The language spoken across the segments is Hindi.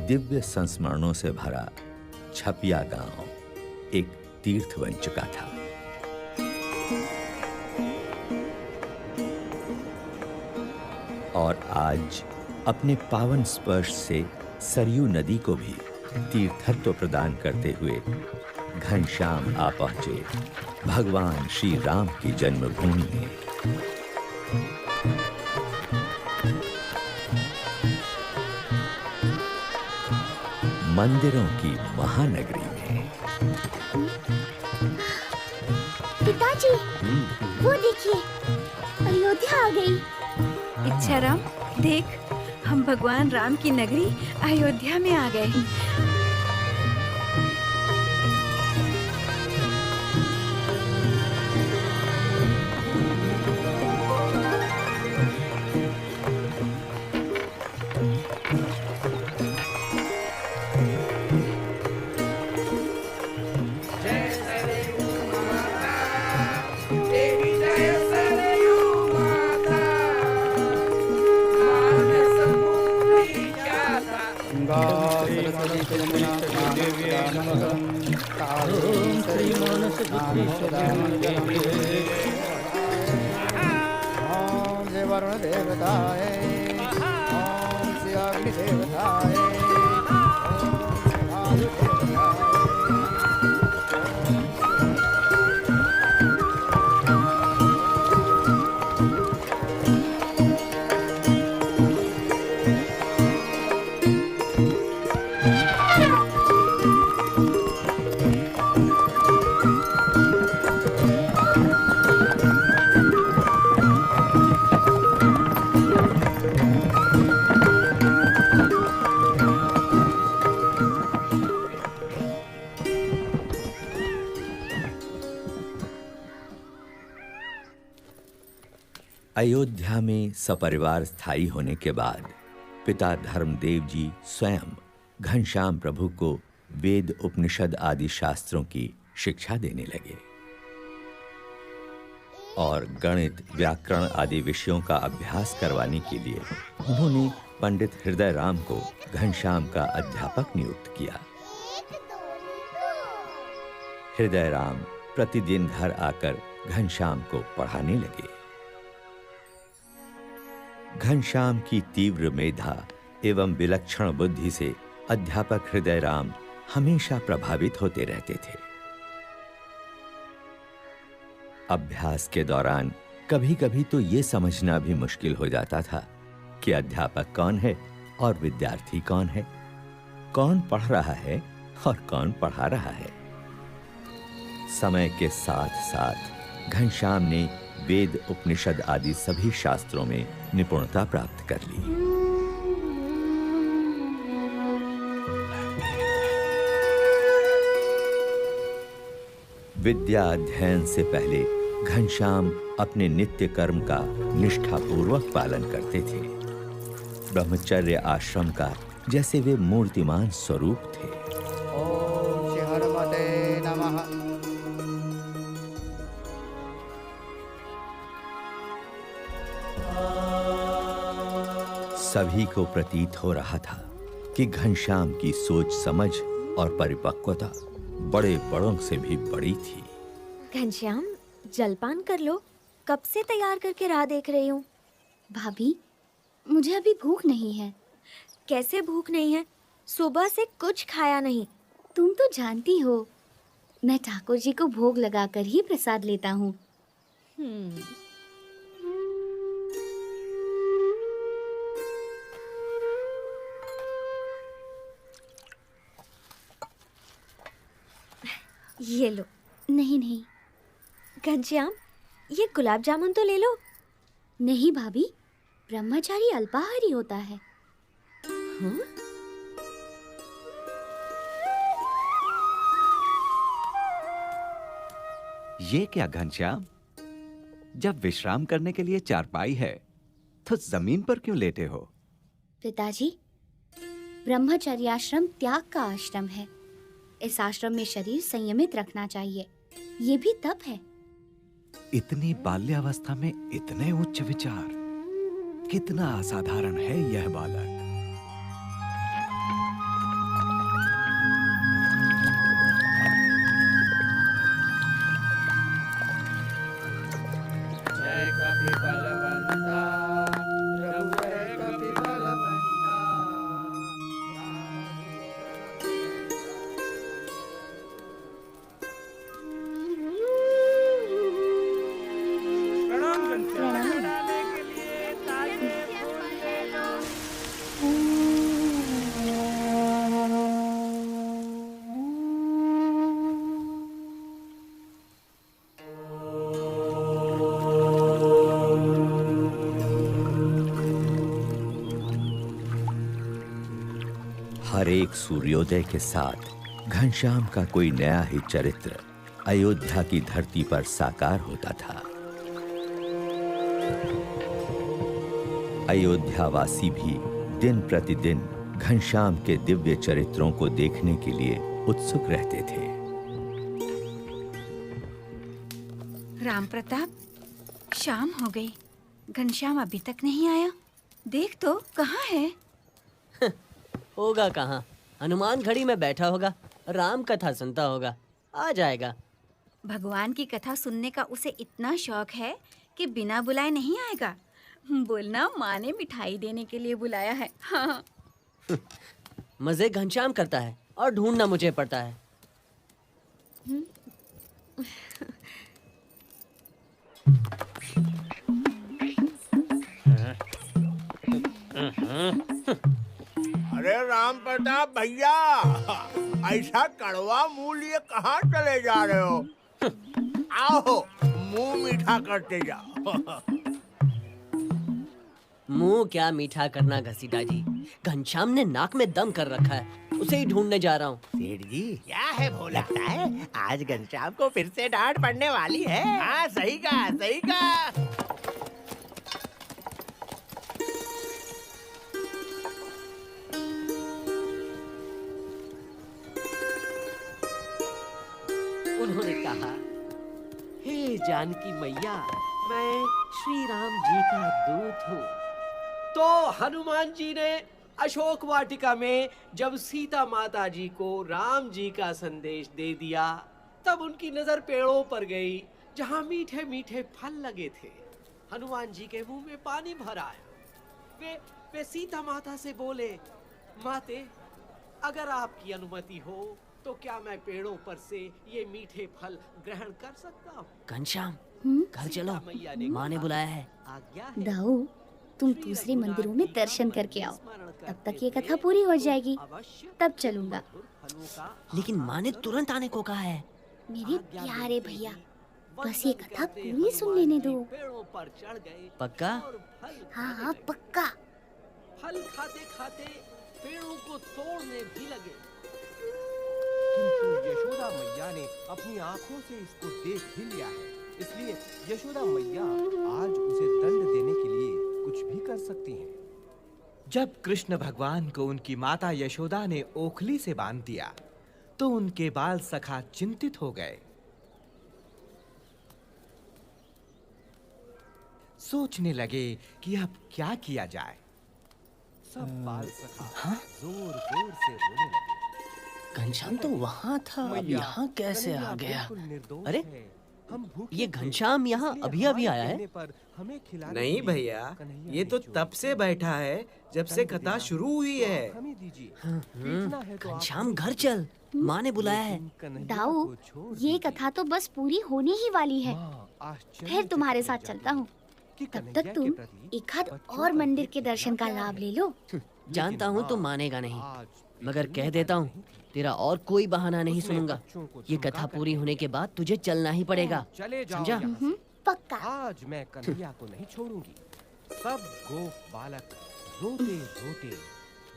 दिव्य संस्मरणों से भरा छपिया गांव एक तीर्थ बन चुका था। और आज अपने पावन स्पर्श से सरयू नदी को भी तीर्थत्व प्रदान करते हुए घनश्याम आ पहुंचे भगवान श्री राम की जन्मभूमि में। मंदिरों की महानगरी में। पिताजी, वो देखिए, अयोध्या आ गई। इच्छाराम, देख, हम भगवान राम की नगरी अयोध्या में आ गए। वरुण देवताय, ओम श्री अग्नि देवताय, ओम श्री भानु अयोध्या में सपरिवार स्थायी होने के बाद पिता धर्मदेव जी स्वयं घनश्याम प्रभु को वेद, उपनिषद आदि शास्त्रों की शिक्षा देने लगे और गणित, व्याकरण आदि विषयों का अभ्यास करवाने के लिए उन्होंने पंडित हृदय राम को घनश्याम का अध्यापक नियुक्त किया। हृदय राम प्रतिदिन घर आकर घनश्याम को पढ़ाने लगे। घनश्याम की तीव्र मेधा एवं विलक्षण बुद्धि से अध्यापक हृदय राम हमेशा प्रभावित होते रहते थे। अभ्यास के दौरान कभी-कभी तो ये समझना भी मुश्किल हो जाता था कि अध्यापक कौन है और विद्यार्थी कौन है, कौन पढ़ रहा है और कौन पढ़ा रहा है। समय के साथ-साथ घनश्याम ने वेद, उपनिषद आदि सभी शास्त्रों में निपुणता प्राप्त कर ली। विद्या अध्ययन से पहले घनश्याम अपने नित्य कर्म का निष्ठापूर्वक पालन करते थे। ब्रह्मचर्य आश्रम का जैसे वे मूर्तिमान स्वरूप थे। ओम श्री हनुमते नमः। सभी को प्रतीत हो रहा था कि घनश्याम की सोच समझ और परिपक्वता बड़े बड़ों से भी बड़ी थी। घनश्याम, जलपान कर लो, कब से तैयार करके राह देख रही हूँ। भाभी, मुझे अभी भूख नहीं है। कैसे भूख नहीं है? सुबह से कुछ खाया नहीं। तुम तो जानती हो, मैं ठाकुर जी को भोग लगाकर ही प्रसाद लेता हूँ। ये लो। नहीं नहीं। घनश्याम, ये गुलाब जामुन तो ले लो। नहीं भाभी, ब्रह्मचारी अल्पाहारी होता है। हाँ? ये क्या घनश्याम, जब विश्राम करने के लिए चारपाई है तो जमीन पर क्यों लेटे हो? पिताजी, ब्रह्मचर्याश्रम त्याग का आश्रम है। इस आश्रम में शरीर संयमित रखना चाहिए। ये भी तप है। इतनी बाल्यावस्था में इतने उच्च विचार, कितना असाधारण है यह बालक। हर एक सूर्योदय के साथ घनश्याम का कोई नया ही चरित्र अयोध्या की धरती पर साकार होता था। अयोध्यावासी भी दिन प्रतिदिन घनश्याम के दिव्य चरित्रों को देखने के लिए उत्सुक रहते थे। राम प्रताप, शाम हो गई, घनश्याम अभी तक नहीं आया। देख तो कहाँ है? होगा कहाँ, हनुमान घड़ी में बैठा होगा, राम कथा सुनता होगा, आ जाएगा। भगवान की कथा सुनने का उसे इतना शौक है कि बिना बुलाए नहीं आएगा। बोलना माँ ने मिठाई देने के लिए बुलाया है। हाँ। मजे घनश्याम करता है और ढूंढना मुझे पड़ता है। अरे राम प्रताप भैया, ऐसा कड़वा मुंह लिए कहाँ चले जा रहे हो? आओ मुंह मीठा करते जाओ। मुंह क्या मीठा करना घसीटा जी, घनश्याम ने नाक में दम कर रखा है, उसे ही ढूंढने जा रहा हूँ। सेठ जी क्या है वो, लगता है आज घनश्याम को फिर से डांट पड़ने वाली है। हाँ सही कहा, सही कहा। उन्होंने कहा, हे जानकी मैया, मैं श्री राम जी का दूत हूँ। तो हनुमान जी ने अशोक वाटिका में जब सीता माता जी को राम जी का संदेश दे दिया, तब उनकी नजर पेड़ों पर गई जहाँ मीठे मीठे फल लगे थे। हनुमान जी के मुंह में पानी भर आया। वे सीता माता से बोले, माते, अगर आपकी अनुमति हो तो क्या मैं पेड़ों पर से ये मीठे फल ग्रहण कर सकता हूँ? घनश्याम, घर चलो, माँ ने बुलाया है। आज्ञा है। दाऊ, तुम दूसरे मंदिरों में दर्शन करके आओ, तब तक ये कथा पूरी हो जाएगी, तब चलूंगा। लेकिन माँ ने तुरंत आने को कहा है। मेरे प्यारे भैया, बस ये कथा पूरी सुन लेने दो। पेड़ों पर चढ़ गए। पक्का? और फल हाँ खा हाँ गए। पक्का। फल खाते खाते पेड़ों को तोड़ने भी लगे। किंतु यशोदा मैया ने अपनी आंखों से इसको देख भी लिया है, इसलिए यशोदा मैया आज उसे दंड देने के लिए कुछ भी कर सकती हैं। जब कृष्ण भगवान को उनकी माता यशोदा ने ओखली से बांध दिया, तो उनके बाल सखा चिंतित हो गए। सोचने लगे कि अब क्या किया जाए। सब बाल सखा जोर जोर से रोने लगे। घनश्याम तो वहाँ था, अब यहाँ कैसे आ गया? अरे, हम ये घनश्याम यहाँ अभी अभी आया है? नहीं भैया, ये तो तब से बैठा है जब से कथा शुरू हुई है। घनश्याम घर चल, माँ ने बुलाया है। दाऊ, ये कथा तो बस पूरी होने ही वाली है, फिर तुम्हारे साथ चलता हूँ। तब तक तुम एक आध और मंदिर के दर्शन का लाभ ले लो। जानता हूँ तुम मानेगा नहीं, मगर कह देता हूँ, तेरा और कोई बहाना नहीं सुनूंगा। ये कथा पूरी होने के बाद तुझे चलना ही पड़ेगा, समझा? पक्का। आज मैं कन्हैया को नहीं छोड़ूंगी। सब गोप बालक रोते रोते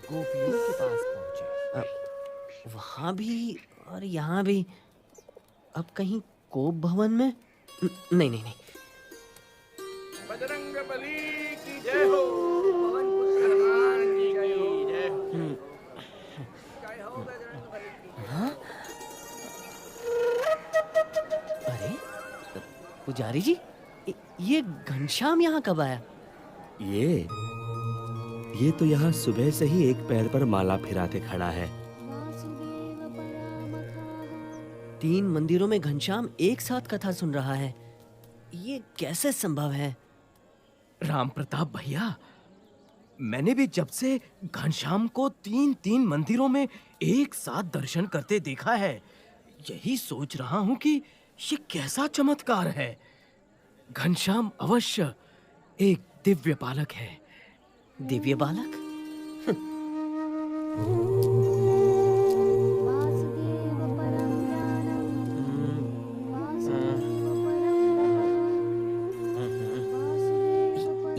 गोपियों के पास पहुंचे। वहाँ भी और यहाँ भी। अब कहीं कोप भवन में? नहीं नहीं नहीं। बजरंगबली की जय हो, हनुमान जी की जय हो। हाँ? अरे पुजारी जी, ये घनश्याम यहाँ कब आया? ये तो यहाँ सुबह से ही एक पैर पर माला फिराते खड़ा है। 3 मंदिरों में घनश्याम एक साथ कथा सुन रहा है, ये कैसे संभव है? राम प्रताप भैया, मैंने भी जब से घनश्याम को 3 मंदिरों में एक साथ दर्शन करते देखा है, यही सोच रहा हूँ कि ये कैसा चमत्कार है। घनश्याम अवश्य एक दिव्य बालक है। दिव्य बालक?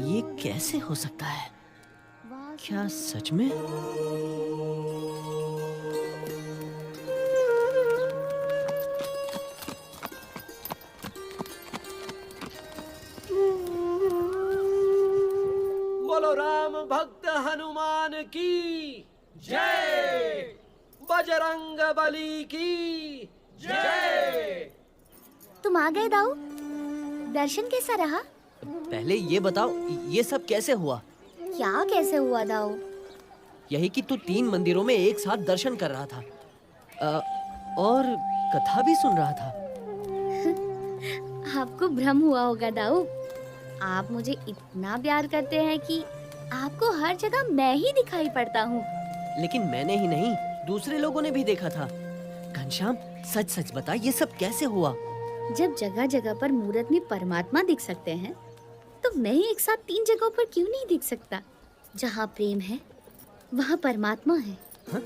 ये कैसे हो सकता है? क्या सच में? भक्त हनुमान की जय, बजरंग बली की जय। तुम आ गए दाऊ। दर्शन कैसा रहा? पहले ये बताओ, ये सब कैसे हुआ? क्या कैसे हुआ दाऊ? यही कि तू 3 मंदिरों में एक साथ दर्शन कर रहा था और कथा भी सुन रहा था। आपको भ्रम हुआ होगा दाऊ। आप मुझे इतना प्यार करते हैं कि आपको हर जगह मैं ही दिखाई पड़ता हूँ। लेकिन मैंने ही नहीं, दूसरे लोगों ने भी देखा था। घनश्याम, सच सच बता, ये सब कैसे हुआ? जब जगह जगह पर मूरत में परमात्मा दिख सकते हैं, तो मैं एक साथ 3 जगहों पर क्यों नहीं दिख सकता? जहाँ प्रेम है, वहाँ परमात्मा है। हा?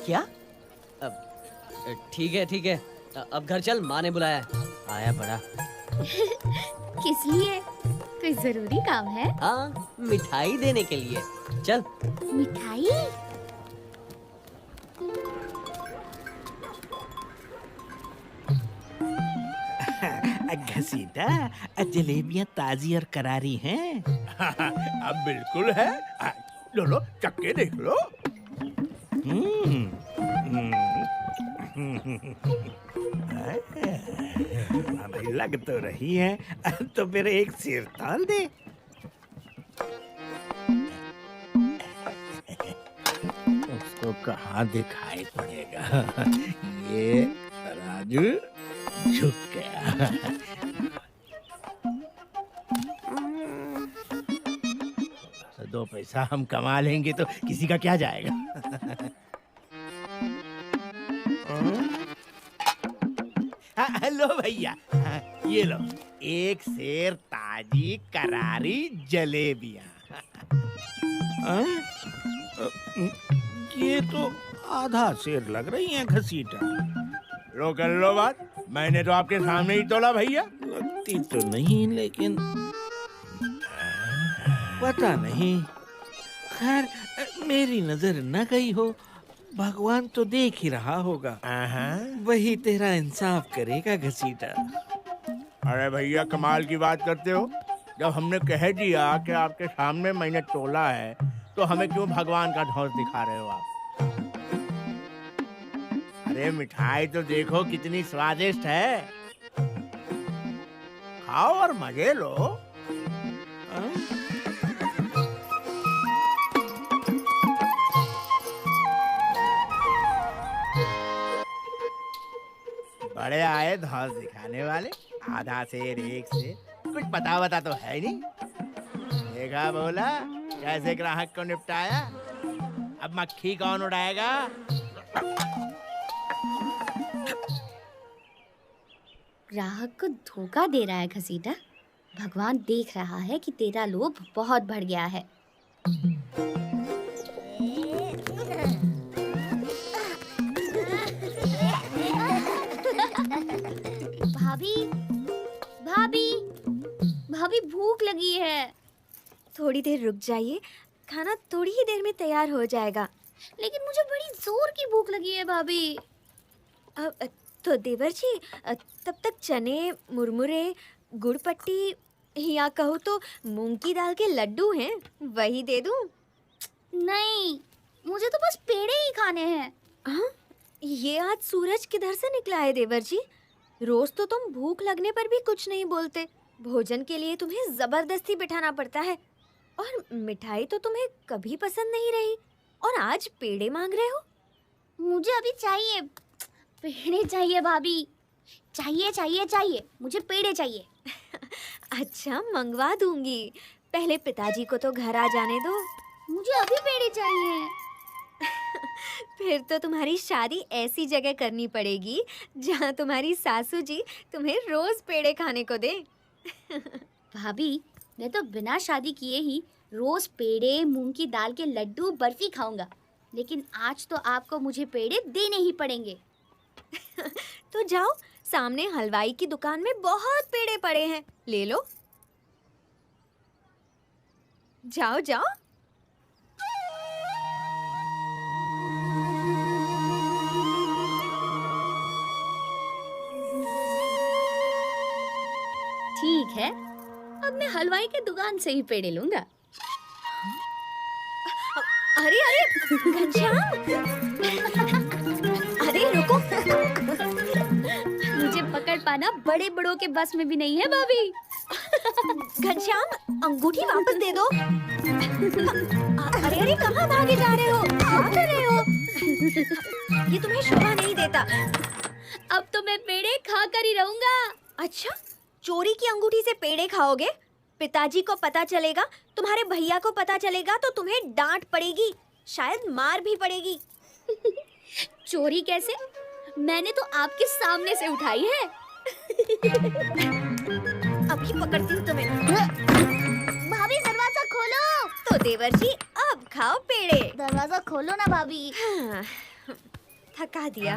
क्या? ठीक है ठीक है, अब घर चल, माँ ने बुलाया है। आया बड़ा। किस लिए? कोई जरूरी काम है? हाँ, मिठाई देने के लिए। चल। मिठाई? घसीटा, जलेबियाँ ताजी और करारी हैं। अब बिल्कुल है। लो लो, चक्के देख लो। भाई लग तो रही है, तो फिर एक सिर ताल दे। उसको कहाँ दिखाई पड़ेगा? ये तराजू झुक गया। दो पैसा हम कमा लेंगे तो किसी का क्या जाएगा। हेलो भैया, ये लो, एक सेर ताजी करारी जलेबियाँ। ये तो आधा सेर लग रही हैं घसीटा। लो कर लो बात, मैंने तो आपके सामने ही तोला भैया। लगती तो नहीं, लेकिन पता नहीं। खैर, मेरी नजर न गई हो, भगवान तो देख ही रहा होगा। वही तेरा इंसाफ करेगा घसीटा। अरे भैया, कमाल की बात करते हो। जब हमने कह दिया कि आपके सामने मैंने तोला है, तो हमें क्यों भगवान का ढोंस दिखा रहे हो आप? अरे मिठाई तो देखो कितनी स्वादिष्ट है। खाओ और मजे लो। बड़े आए धौंस दिखाने वाले। आधा सेर, एक सेर, कुछ पता वता तो है नहीं। देखा बोला कैसे ग्राहक को निपटाया। अब मक्खी कौन उड़ाएगा? ग्राहक को धोखा दे रहा है घसीटा। भगवान देख रहा है कि तेरा लोभ बहुत बढ़ गया है। भाभी, भाभी, भाभी भूख लगी है। थोड़ी देर रुक जाइए, खाना थोड़ी ही देर में तैयार हो जाएगा। लेकिन मुझे बड़ी जोर की भूख लगी है भाभी। तो देवर जी, तब तक चने, मुरमुरे, गुड़ पट्टी या कहो तो मूंग की दाल के लड्डू हैं, वही दे दूं? नहीं, मुझे तो बस पेड़े ही खाने हैं। हाँ? ये आज सूरज किधर से निकला है देवर जी? रोज तो तुम भूख लगने पर भी कुछ नहीं बोलते। भोजन के लिए तुम्हें जबरदस्ती बिठाना पड़ता है। और मिठाई तो तुम्हें कभी पसंद नहीं रही, और आज पेड़े मांग रहे हो? मुझे अभी चाहिए, पेड़े चाहिए भाभी। चाहिए चाहिए चाहिए, मुझे पेड़े चाहिए। अच्छा, मंगवा दूंगी। पहले पिताजी को तो घर आ जाने दो। मुझे अभी पेड़े चाहिए। फिर तो तुम्हारी शादी ऐसी जगह करनी पड़ेगी जहाँ तुम्हारी सासू जी तुम्हें रोज पेड़े खाने को दे। भाभी, मैं तो बिना शादी किए ही रोज पेड़े, मूंग की दाल के लड्डू, बर्फी खाऊंगा। लेकिन आज तो आपको मुझे पेड़े देने ही पड़ेंगे। तो जाओ, सामने हलवाई की दुकान में बहुत पेड़े पड़े हैं, ले लो। जाओ जाओ। ठीक है, अब मैं हलवाई के दुकान से ही पेड़े लूंगा। अरे अरे घनश्याम, अरे रुको। मुझे पकड़ पाना बड़े बड़ों के बस में भी नहीं है भाभी। घनश्याम, अंगूठी वापस दे दो। अरे अरे कहाँ भागे जा रहे हो? क्या कर रहे हो? ये तुम्हें शोभा नहीं देता। अब तो मैं पेड़े खा कर ही रहूंगा। अच्छा, चोरी की अंगूठी से पेड़े खाओगे? पिताजी को पता चलेगा, तुम्हारे भैया को पता चलेगा तो तुम्हें डांट पड़ेगी, शायद मार भी पड़ेगी। चोरी कैसे? मैंने तो आपके सामने से उठाई है। अभी पकड़ती हूँ तुम्हें। भाभी दरवाजा खोलो। तो देवर जी अब खाओ पेड़े। दरवाजा खोलो ना भाभी। हाँ, थका दिया।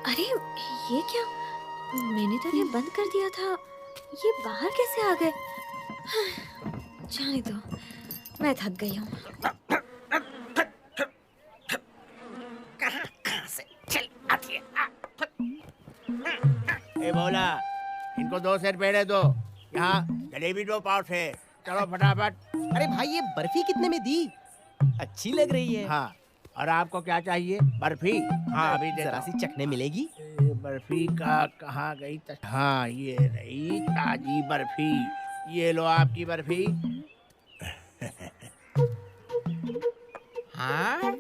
अरे ये क्या? मैंने तो इन्हें बंद कर दिया था, ये बाहर कैसे आ गए? जाने दो, मैं थक गई हूँ। कहाँ से चल आती है? ए बोला, इनको 2 सेर पेड़े दो। यहाँ जलेबी 2 पाव से। चलो फटाफट। अरे भाई ये बर्फी कितने में दी? अच्छी लग रही है। हाँ, और आपको क्या चाहिए? बर्फी? हाँ अभी जरा सी चखने मिलेगी। बर्फी का कहाँ गई? हाँ ये रही ताजी बर्फी। ये लो आपकी बर्फी। हाँ,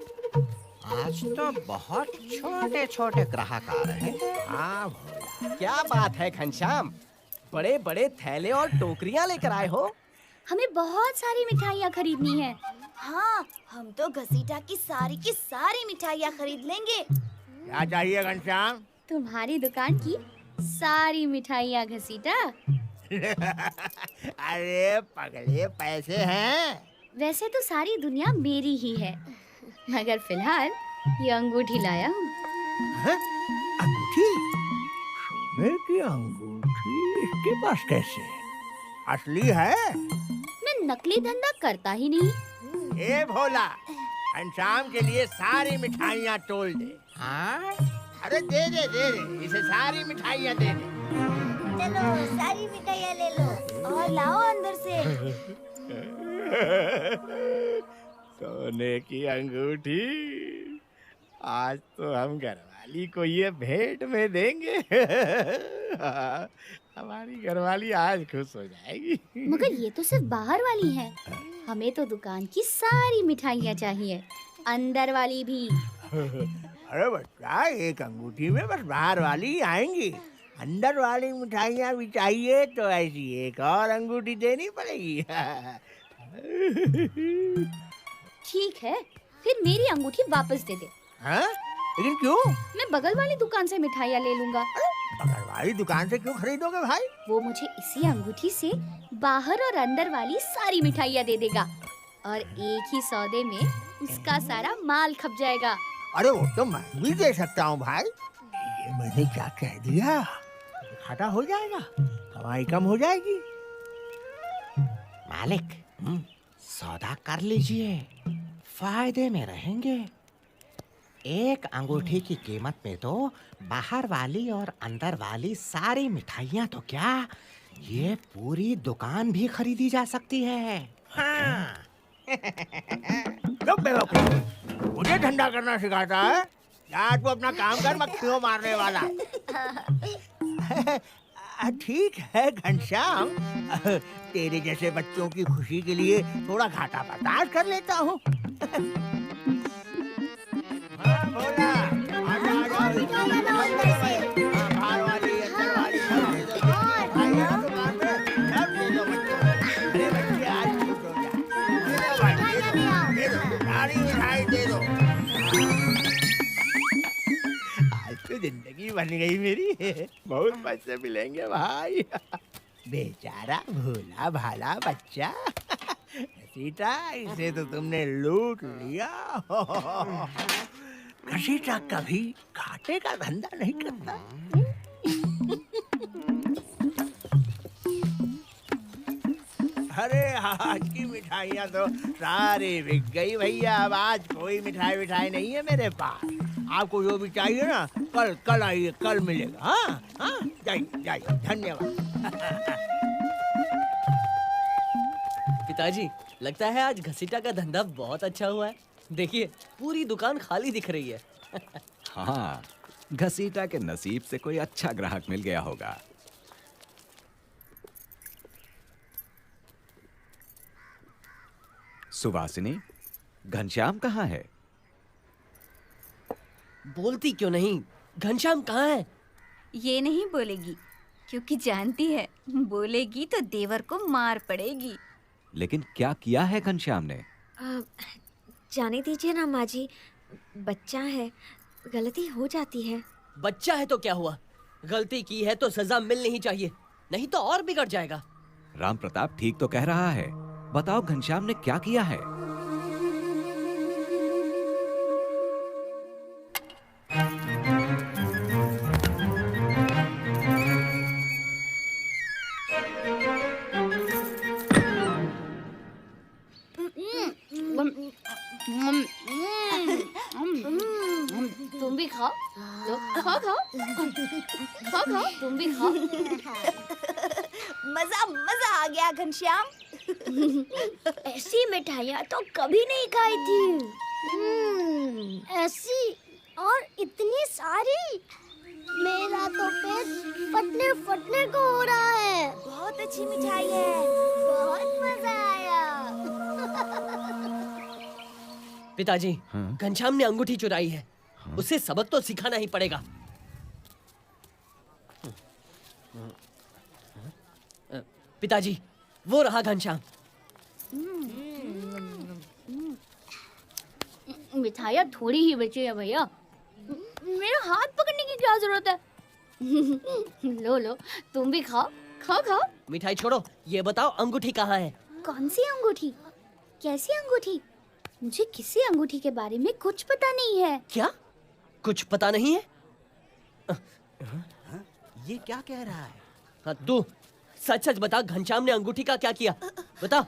आज तो बहुत छोटे छोटे ग्राहक आ रहे हैं। हाँ क्या बात है घनश्याम, बड़े बड़े थैले और टोकरियां लेकर आए हो। हमें बहुत सारी मिठाइयाँ खरीदनी है। हाँ, हम तो घसीटा की सारी मिठाइयाँ खरीद लेंगे। क्या चाहिए घनश्याम? तुम्हारी दुकान की सारी मिठाइयाँ घसीटा। अरे पगले, पैसे हैं? वैसे तो सारी दुनिया मेरी ही है, मगर फिलहाल ये अंगूठी लाया हूँ। अंगूठी? सोने की अंगूठी इसके पास कैसे? असली है? मैं नकली धंधा करता ही नहीं। ए भोला, घनश्याम के लिए सारी मिठाइयाँ तोल दे। हाँ? अरे दे दे इसे सारी मिठाइयाँ दे दे। चलो सारी मिठाइयाँ ले लो और लाओ अंदर से। सोने की अंगूठी, आज तो हम घरवाली को ये भेंट में देंगे। हमारी घरवाली आज खुश हो जाएगी। मगर ये तो सिर्फ बाहर वाली है, हमें तो दुकान की सारी मिठाइयाँ चाहिए, अंदर वाली भी। अरे बच्चा, एक अंगूठी में बस बाहर वाली आएंगी, अंदर वाली मिठाइयाँ भी चाहिए तो ऐसी एक और अंगूठी देनी पड़ेगी। ठीक है, फिर मेरी अंगूठी वापस दे दे। हाँ? लेकिन क्यों? मैं बगल वाली दुकान से मिठाइयाँ ले लूंगा। बगल वाली दुकान से क्यों खरीदोगे भाई? वो मुझे इसी अंगूठी से बाहर और अंदर वाली सारी मिठाइयाँ दे देगा और एक ही सौदे में उसका सारा माल खप जाएगा। अरे वो तो मैं भी दे सकता हूँ भाई। ये मैंने क्या कह दिया? घाटा हो जाएगा, कमाई कम हो जाएगी। मालिक, सौदा कर लीजिए, फायदे में रहेंगे। एक अंगूठी की कीमत में तो बाहर वाली और अंदर वाली सारी मिठाइयाँ तो क्या, ये पूरी दुकान भी खरीदी जा सकती है। हाँ। चुप बेवकूफ, मुझे धंधा करना सिखाता है? यार तू अपना काम कर, मक्खियों मारने वाला। ठीक है घनश्याम, तेरे जैसे बच्चों की खुशी के लिए थोड़ा घाटा बर्दाश्त कर लेता हूँ। जिंदगी बन गई मेरी, बहुत पैसे मिलेंगे भाई। बेचारा भोला भाला बच्चा, घसीटा, इसे तो तुमने लूट लिया। घसीटा कभी घाटे का धंधा नहीं करता। अरे आज की मिठाइयाँ तो सारी बिक गई भैया। अब आज कोई मिठाई नहीं है मेरे पास। आपको जो भी चाहिए ना, कल आइए, कल मिलेगा। हाँ हाँ। जाइए जाइए, धन्यवाद। पिताजी, लगता है आज घसीटा का धंधा बहुत अच्छा हुआ है। देखिए, पूरी दुकान खाली दिख रही है। हाँ, घसीटा के नसीब से कोई अच्छा ग्राहक मिल गया होगा। सुवासिनी, घनश्याम कहाँ है? बोलती क्यों नहीं? घनश्याम कहाँ है? ये नहीं बोलेगी क्योंकि जानती है बोलेगी तो देवर को मार पड़ेगी। लेकिन क्या किया है घनश्याम ने? जाने दीजिए ना माँ जी, बच्चा है, गलती हो जाती है। बच्चा है तो क्या हुआ? गलती की है तो सजा मिलनी ही चाहिए, नहीं तो और बिगड़ जाएगा। राम प्रताप ठीक तो कह रहा है। बताओ घनश्याम ने क्या किया है? तुम भी खाओ, खाओ खाओ खाओ खाओ, तुम भी खाओ। मजा मजा आ गया घनश्याम। ऐसी मिठाइयाँ तो कभी नहीं खाई थी। ऐसी और इतनी सारी, मेरा तो पेट फटने फटने को हो रहा है। बहुत अच्छी मिठाई है, बहुत मजा आया। पिताजी, घनश्याम ने अंगूठी चुराई है। उसे सबक तो सिखाना ही पड़ेगा। पिताजी, वो रहा घनश्याम। मिठाइयाँ थोड़ी ही बची है भैया, मेरा हाथ पकड़ने की क्या जरूरत है? लो लो, तुम भी खाओ, खाओ खाओ। मिठाई छोड़ो, ये बताओ अंगूठी कहाँ है? कौन सी अंगूठी? कैसी अंगूठी? मुझे किसी अंगूठी के बारे में कुछ पता नहीं है। क्या? कुछ पता नहीं है? ये क्या कह रहा है? हाँ, तू सच सच बता, घनश्याम ने अंगूठी का क्या किया? बता।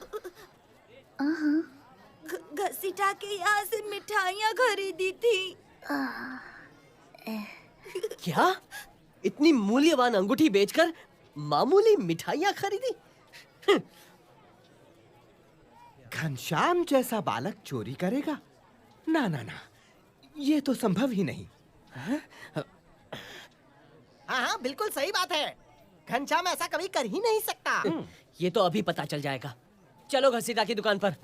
घसीटा के यहाँ से मिठाइयाँ खरीदी थी। क्या? इतनी मूल्यवान अंगूठी बेचकर मामूली मिठाइयाँ खरीदी? घनश्याम जैसा बालक चोरी करेगा? ना ना ना, ये तो संभव ही नहीं। हाँ हाँ, बिल्कुल सही बात है। घनश्याम ऐसा कभी कर ही नहीं सकता। ये तो अभी पता चल जाएगा। चलो घसीटा की दुकान पर।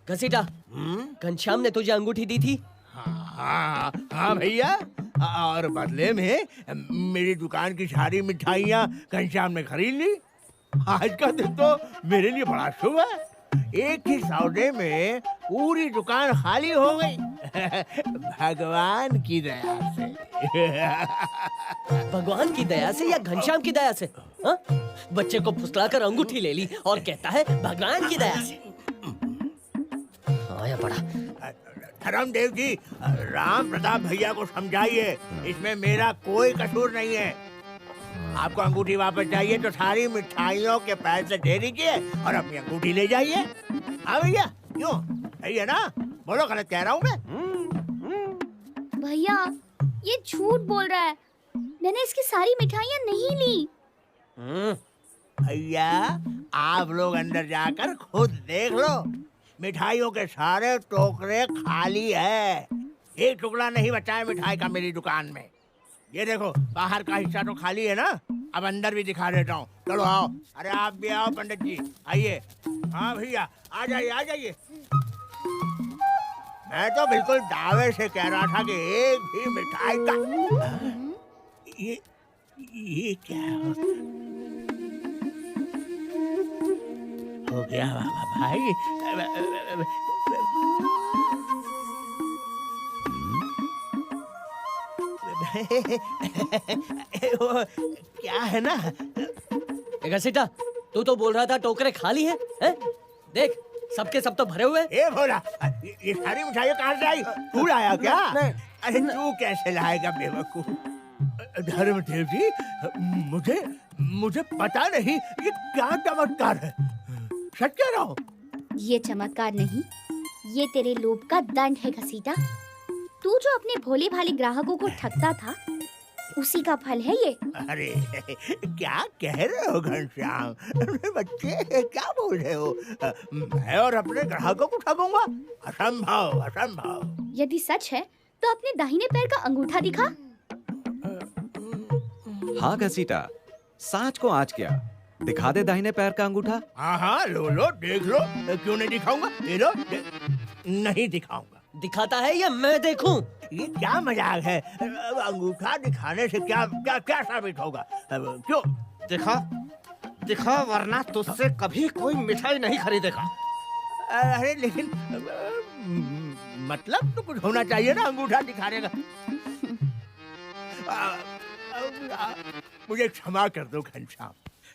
घसीटा, घनश्याम ने तुझे अंगूठी दी थी? हाँ हाँ भैया, और बदले में मेरी दुकान की सारी मिठाइयाँ घनश्याम ने खरीद ली। आज का दिन तो मेरे लिए बड़ा शुभ है। एक ही सौदे में पूरी दुकान खाली हो गई। भगवान की दया से। भगवान की दया से या घनश्याम की दया से? हाँ? बच्चे को फुसलाकर अंगूठी ले ली और कहता है भगवान की दया से। आया बड़ा। धर्मदेव जी, राम प्रताप भैया को समझाइए, इसमें मेरा कोई कसूर नहीं है। आपको अंगूठी वापस चाहिए तो सारी मिठाइयों के पैसे दे दीजिए और अपनी अंगूठी ले जाइए। हाँ भैया, क्यों? सही है ना? बोलो, गलत कह रहा हूँ मैं? भैया, ये झूठ बोल रहा है। मैंने इसकी सारी मिठाइयाँ नहीं ली। भैया, आप लोग अंदर जाकर खुद देख लो। मिठाइयों के सारे टोकरे खाली है। एक टुकड़ा नहीं बचा है मिठाई का मेरी दुकान में। ये देखो, बाहर का हिस्सा तो खाली है ना, अब अंदर भी दिखा देता हूँ। चलो आओ। अरे आप भी आओ पंडित जी, आइए। हाँ भैया, आ जाइए आ जाइए। मैं तो बिल्कुल दावे से कह रहा था कि एक भी मिठाई का ये क्या हो गया भाई? वो क्या है ना, घसीटा, तू तो बोल रहा था टोकरे खाली हैं? हैं? देख, सबके सब तो भरे हुए हैं। ए भोला, ये सारी मिठाइयाँ कहाँ से आई? तू लाया क्या? अरे तू कैसे लाएगा बेवकूफ? धर्मदेव जी, मुझे पता नहीं ये क्या चमत्कार है। सच कह रहा हूँ। ये चमत्कार नहीं, ये तेरे लोभ का दंड है घसीटा। तू जो अपने भोले भाले ग्राहकों को ठगता था, उसी का फल है ये। अरे क्या कह रहे हो घनश्याम? बच्चे क्या बोल रहे हो? मैं और अपने ग्राहकों को ठगूंगा? असंभव, असंभव। यदि सच है तो अपने दाहिने पैर का अंगूठा दिखा। हाँ घसीटा, सांच को आज क्या, दिखा दे दाहिने पैर का अंगूठा। हाँ, लो देख लो। क्यों नहीं दिखाऊंगा? ये लो, नहीं दिखाऊंगा। दिखाता है या मैं देखूं? ये क्या मजाक है? अंगूठा दिखाने से क्या क्या क्या साबित होगा? क्यों? दिखा वरना तुझसे कभी कोई मिठाई नहीं खरीदेगा। अरे लेकिन मतलब तो कुछ होना चाहिए ना अंगूठा दिखाने का। मुझे क्षमा कर दो घनश्याम,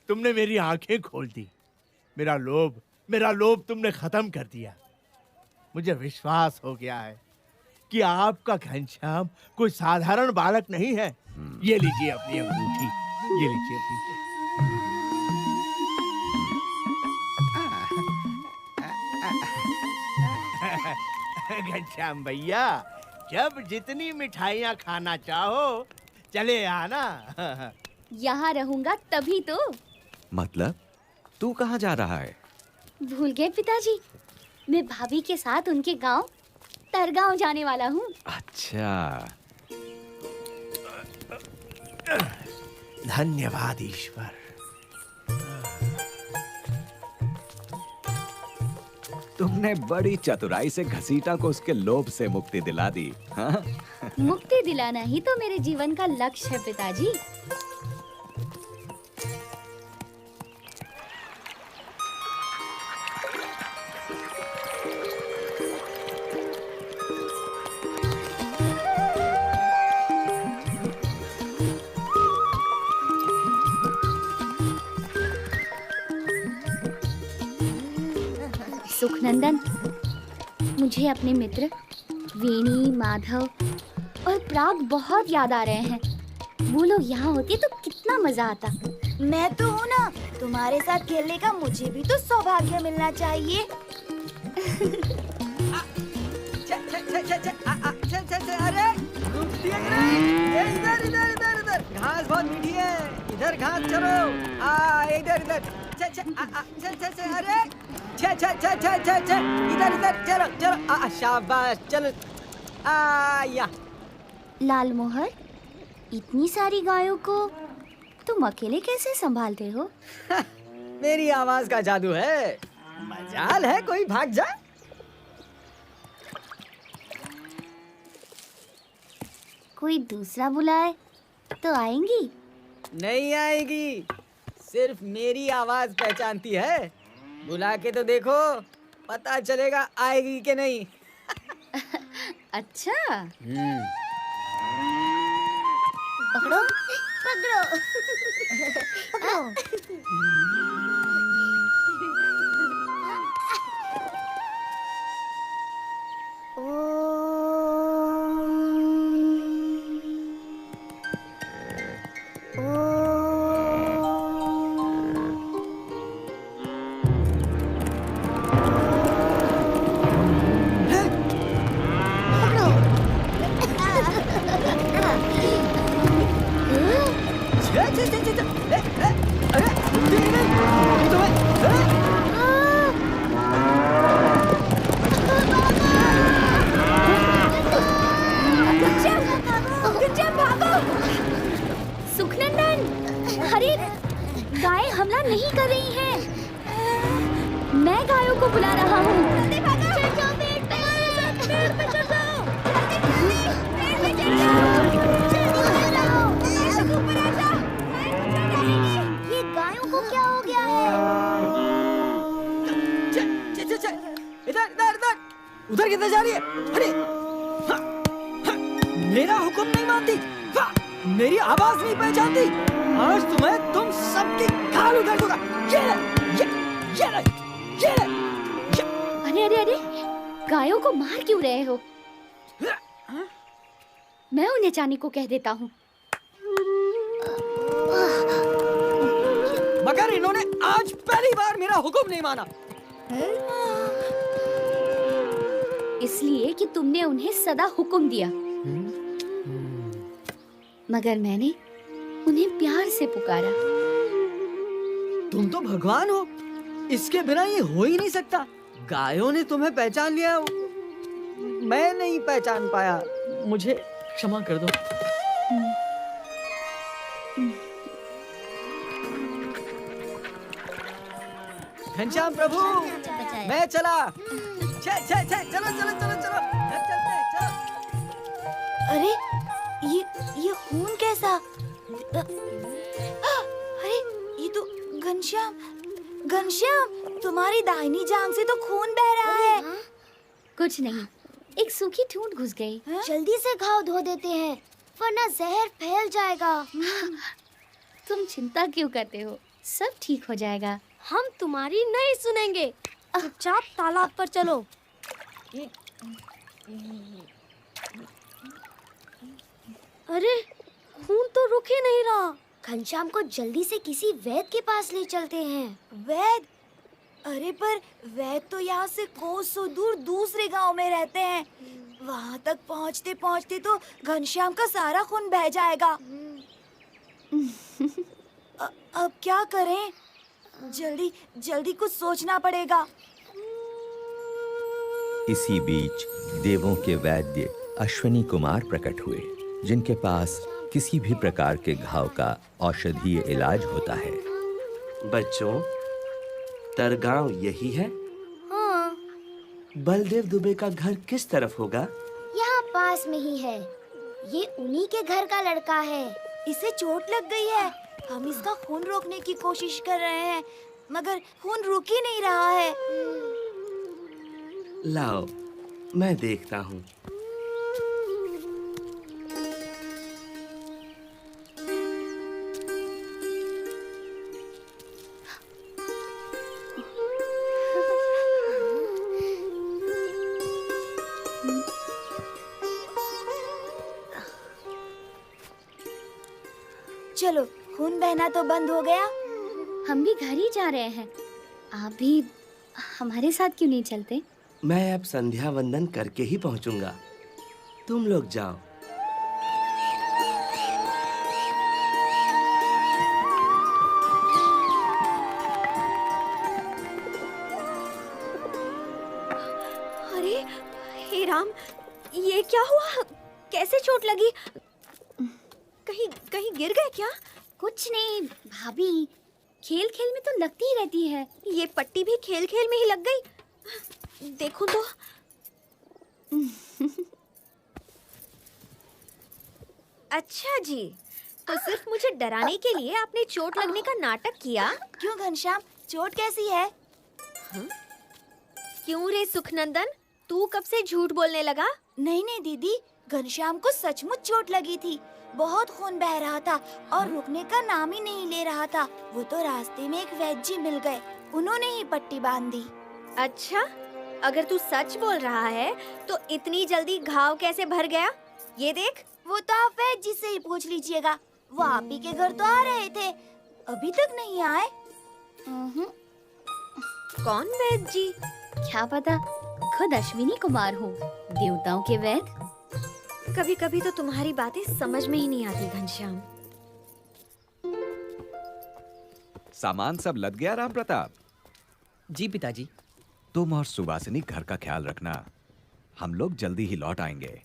तुमने मेरी आंखें खोल दी। मेरा लोभ तुमने खत्म कर दिया। मुझे विश्वास हो गया है कि आपका घनश्याम कोई साधारण बालक नहीं है। ये लीजिए अपनी अंगूठी, ये लीजिए अपनी। घनश्याम भैया, जब जितनी मिठाइयाँ खाना चाहो चले आना। यहाँ रहूंगा तभी तो। मतलब तू कहाँ जा रहा है? भूल गए पिताजी, मैं भाभी के साथ उनके गांव तरगांव जाने वाला हूँ। अच्छा, धन्यवाद ईश्वर। तुमने बड़ी चतुराई से घसीटा को उसके लोभ से मुक्ति दिला दी। हाँ? मुक्ति दिलाना ही तो मेरे जीवन का लक्ष्य है पिताजी। सुखनंदन, मुझे अपने मित्र वेणी, माधव और प्राग बहुत याद आ रहे हैं। वो लोग यहाँ होते तो कितना मजा आता। मैं तो हूँ ना, तुम्हारे साथ खेलने का मुझे भी तो सौभाग्य मिलना चाहिए। अरे इधर इधर इधर इधर, घास बहुत मीठी है, इधर घास चलो। इधर इधर, अरे इधर इधर चलो चलो। शाबाश, चलो। या लाल मोहर, इतनी सारी गायों को तुम अकेले कैसे संभालते हो? मेरी आवाज का जादू है, मजाल है कोई भाग जाए। कोई दूसरा बुलाए तो आएंगी? नहीं आएगी, सिर्फ मेरी आवाज पहचानती है। बुला के तो देखो, पता चलेगा आएगी कि नहीं। अच्छा। पकड़ो पकड़ो पकड़ो। सुखनंदन, अरे गायें हमला नहीं कर रही हैं। मैं गायों को बुला रहा हूँ। ये गायों को क्या हो गया है? इधर इधर इधर, उधर किधर जा रही है? अरे मेरा हुक्म नहीं मानती, मेरी आवाज नहीं पहचानती। आज तुम्हें तुम सबकी खाल उधर दूंगा। अरे अरे अरे, गायों को मार क्यों रहे हो? मैं उन्हें जाने को कह देता हूँ। मगर इन्होंने आज पहली बार मेरा हुक्म नहीं माना। इसलिए कि तुमने उन्हें सदा हुक्म दिया। मगर मैंने उन्हें प्यार से पुकारा। तुम तो भगवान हो, इसके बिना ये हो ही नहीं सकता। गायों ने तुम्हें पहचान लिया, मैं नहीं पहचान पाया, मुझे क्षमा कर दो। घनश्याम प्रभु, मैं चला। चलो चलो चलो चलो, घर चलते हैं, चलो। अरे ये खून कैसा? अरे ये तो घनश्याम, तुम्हारी दाहिनी जांघ से तो खून बह रहा है। कुछ नहीं, एक सूखी ठूंठ घुस गई। जल्दी से घाव धो देते हैं, वरना जहर फैल जाएगा। तुम चिंता क्यों करते हो, सब ठीक हो जाएगा। हम तुम्हारी नहीं सुनेंगे, चुपचाप तालाब पर चलो। अरे खून तो रुक ही नहीं रहा। घनश्याम को जल्दी से किसी वैद्य के पास ले चलते हैं। वैद्य? अरे पर वैद्य तो यहाँ से कोसों दूर दूसरे गांव में रहते हैं। वहाँ तक पहुँचते पहुँचते तो घनश्याम का सारा खून बह जाएगा। अब क्या करें? जल्दी कुछ सोचना पड़ेगा। इसी बीच देवों के वैद्य अश्विनी कुमार प्रकट हुए, जिनके पास किसी भी प्रकार के घाव का औषधीय इलाज होता है। बच्चों, तरगांव यही है? हाँ। बलदेव दुबे का घर किस तरफ होगा? यहाँ पास में ही है। ये उन्हीं के घर का लड़का है। इसे चोट लग गई है। हम इसका खून रोकने की कोशिश कर रहे हैं, मगर खून रुक ही नहीं रहा है। लाओ, मैं देखता हूँ। चलो, खून बहना तो बंद हो गया। हम भी घर ही जा रहे हैं, आप भी हमारे साथ क्यों नहीं चलते? मैं अब संध्या वंदन करके ही पहुंचूंगा, तुम लोग जाओ। अरे हे राम, ये क्या हुआ? कैसे चोट लगी? कहीं गिर गए क्या? कुछ नहीं भाभी, खेल खेल में तो लगती ही रहती है। ये पट्टी भी खेल खेल में ही लग गई। देखो तो। अच्छा जी, तो सिर्फ मुझे डराने के लिए आपने चोट लगने का नाटक किया? क्यों घनश्याम, चोट कैसी है? क्यों रे सुखनंदन, तू कब से झूठ बोलने लगा? नहीं दीदी, घनश्याम को सचमुच चोट लगी थी। बहुत खून बह रहा था और रुकने का नाम ही नहीं ले रहा था। वो तो रास्ते में एक वैद्य जी मिल गए, उन्होंने ही पट्टी बांध दी। अच्छा, अगर तू सच बोल रहा है तो इतनी जल्दी घाव कैसे भर गया? ये देख। वो तो आप वैद्य जी से ही पूछ लीजिएगा। वो आप ही के घर तो आ रहे थे, अभी तक नहीं आए। कौन वैद्य जी? क्या पता, खुद अश्विनी कुमार हो, देवताओं के वैद्य। कभी कभी तो तुम्हारी बातें समझ में ही नहीं आती घनश्याम। सामान सब लद गया राम प्रताप? जी पिताजी। तुम और सुवासिनी घर का ख्याल रखना, हम लोग जल्दी ही लौट आएंगे।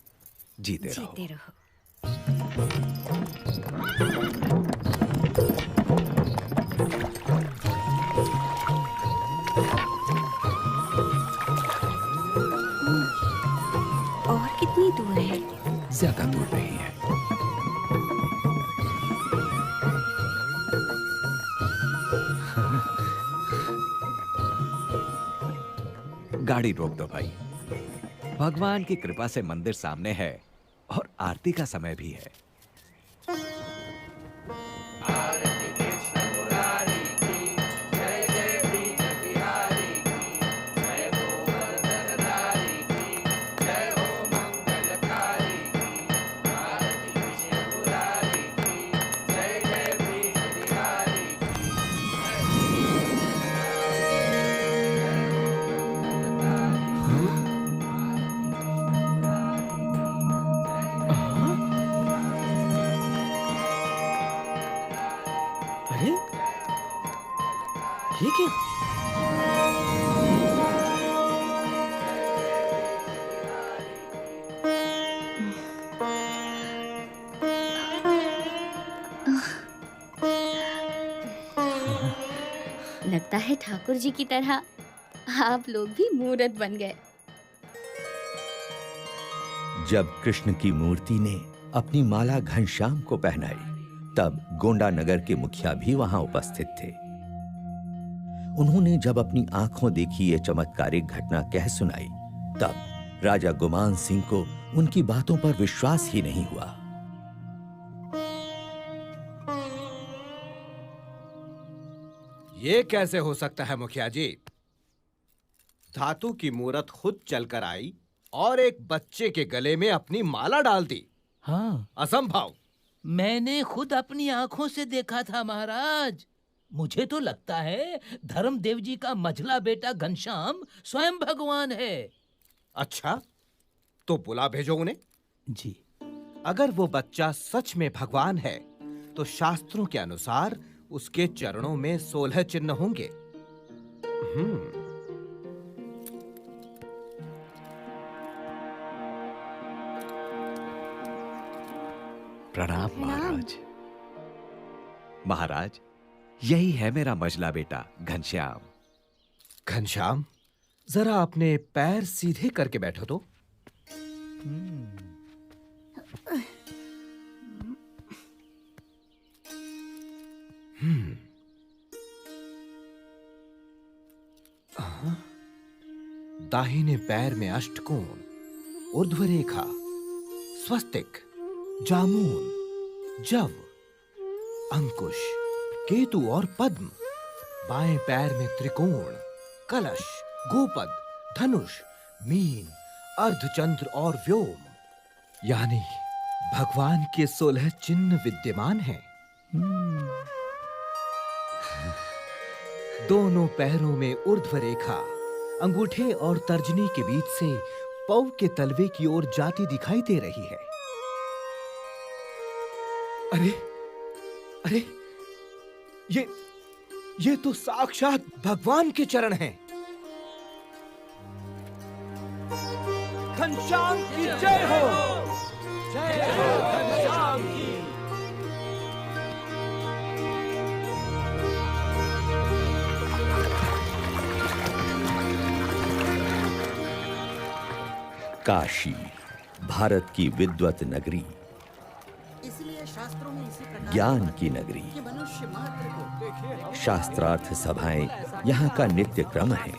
जीते रहो। जीते रहो। और कितनी दूर है? ज्यादा दूर नहीं है। गाड़ी रोक दो भाई। भगवान की कृपा से मंदिर सामने है और आरती का समय भी है। लेकिन लगता है ठाकुर जी की तरह आप लोग भी मूर्त बन गए। जब कृष्ण की मूर्ति ने अपनी माला घनश्याम को पहनाई, तब गोंडा नगर के मुखिया भी वहां उपस्थित थे। उन्होंने जब अपनी आंखों देखी ये चमत्कारिक घटना कह सुनाई, तब राजा गुमान सिंह को उनकी बातों पर विश्वास ही नहीं हुआ। ये कैसे हो सकता है मुखिया जी? धातु की मूरत खुद चलकर आई और एक बच्चे के गले में अपनी माला डाल दी। हाँ, असंभव। मैंने खुद अपनी आंखों से देखा था महाराज। मुझे तो लगता है धर्मदेव जी का मझला बेटा घनश्याम स्वयं भगवान है। अच्छा, तो बुला भेजो उन्हें। जी। अगर वो बच्चा सच में भगवान है, तो शास्त्रों के अनुसार उसके चरणों में 16 चिन्ह होंगे। प्रणाम महाराज। महाराज, यही है मेरा मझला बेटा घनश्याम। घनश्याम, जरा अपने पैर सीधे करके बैठो तो। दाहिने पैर में अष्टकोण, ऊर्ध्वरेखा, स्वस्तिक, जामुन, जव, अंकुश, केतु और पद्म। बाएं पैर में त्रिकोण, कलश, गोपद, धनुष, मीन, अर्धचंद्र और व्योम। यानी भगवान के 16 चिन्ह विद्यमान हैं। दोनों पैरों में ऊर्ध्वरेखा अंगूठे और तर्जनी के बीच से पौ के तलवे की ओर जाती दिखाई दे रही है। अरे अरे, ये तो साक्षात भगवान के चरण हैं। घनश्याम की जय हो। जय हो घनश्याम की। काशी, भारत की विद्वत नगरी, ज्ञान की नगरी। शास्त्रार्थ सभाएं यहाँ का नित्य क्रम है।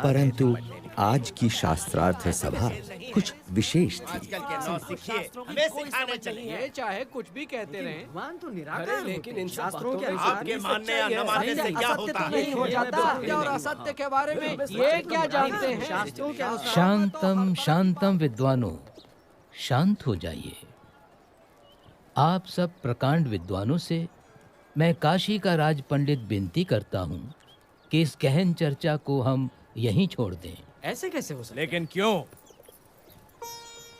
परंतु आज की शास्त्रार्थ सभा कुछ विशेष थी। हमें सिखाने चाहिए, चाहे कुछ भी कहते रहें। भगवान तो निराकार, लेकिन इन शास्त्रों के आपके मानने या न मानने से क्या होता है? नहीं हो जाता। सत्य और असत्य के बारे में ये क्या जानते हैं? शास्त्रों के अनुसार शांतम शांतम विद्वानों, शांत हो जाइए। आप सब प्रकांड विद्वानों से मैं काशी का राज पंडित विनती करता हूँ कि इस गहन चर्चा को हम यहीं छोड़ दें। ऐसे कैसे हो सकता? लेकिन क्यों?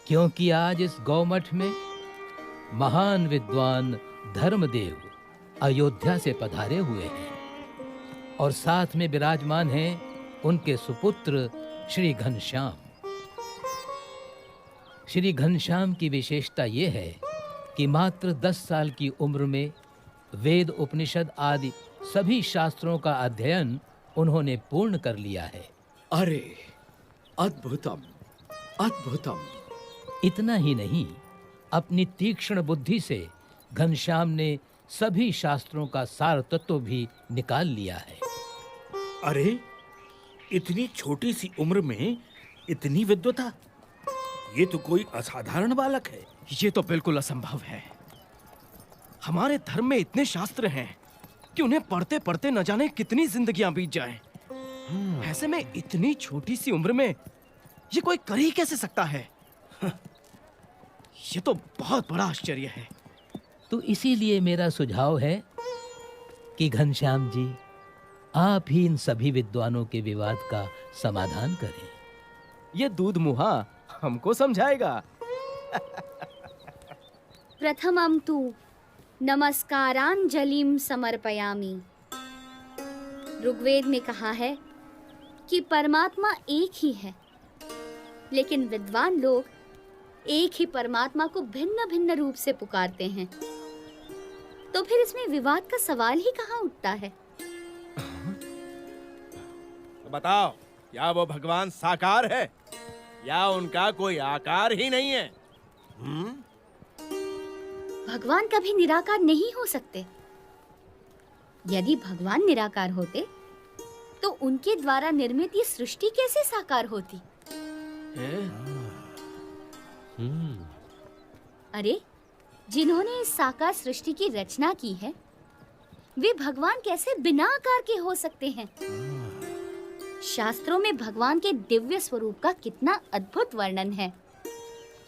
क्योंकि आज इस गौमठ में महान विद्वान धर्मदेव अयोध्या से पधारे हुए हैं और साथ में विराजमान हैं उनके सुपुत्र श्री घनश्याम। श्री घनश्याम की विशेषता ये है कि मात्र 10 साल की उम्र में वेद, उपनिषद आदि सभी शास्त्रों का अध्ययन उन्होंने पूर्ण कर लिया है। अरे अद्भुतम, अद्भुतम। इतना ही नहीं, अपनी तीक्ष्ण बुद्धि से घनश्याम ने सभी शास्त्रों का सार तत्व भी निकाल लिया है। अरे, इतनी छोटी सी उम्र में इतनी विद्वता, ये तो कोई असाधारण बालक है। ये तो बिल्कुल असंभव है। हमारे धर्म में इतने शास्त्र हैं कि उन्हें पढ़ते पढ़ते न जाने कितनी जिंदगियां बीत जाएं। ऐसे में इतनी छोटी सी उम्र में ये कोई कर ही कैसे सकता है? ये तो बहुत बड़ा आश्चर्य है। तो इसीलिए मेरा सुझाव है कि घनश्याम जी, आप ही इन सभी विद्वानों के विवाद का समाधान करें। ये दूध मुहा हमको समझाएगा। प्रथमं तु नमस्कारांजलिं समर्पयामि। ऋग्वेद में कहा है कि परमात्मा एक ही है, लेकिन विद्वान लोग एक ही परमात्मा को भिन्न भिन्न रूप से पुकारते हैं। तो फिर इसमें विवाद का सवाल ही कहाँ उठता है? तो बताओ, क्या वो भगवान साकार है या उनका कोई आकार ही नहीं है? भगवान कभी निराकार नहीं हो सकते। यदि भगवान निराकार होते तो उनके द्वारा निर्मित ये सृष्टि कैसे साकार होती? अरे, जिन्होंने इस साकार सृष्टि की रचना की है, वे भगवान कैसे बिना आकार के हो सकते हैं? शास्त्रों में भगवान के दिव्य स्वरूप का कितना अद्भुत वर्णन है।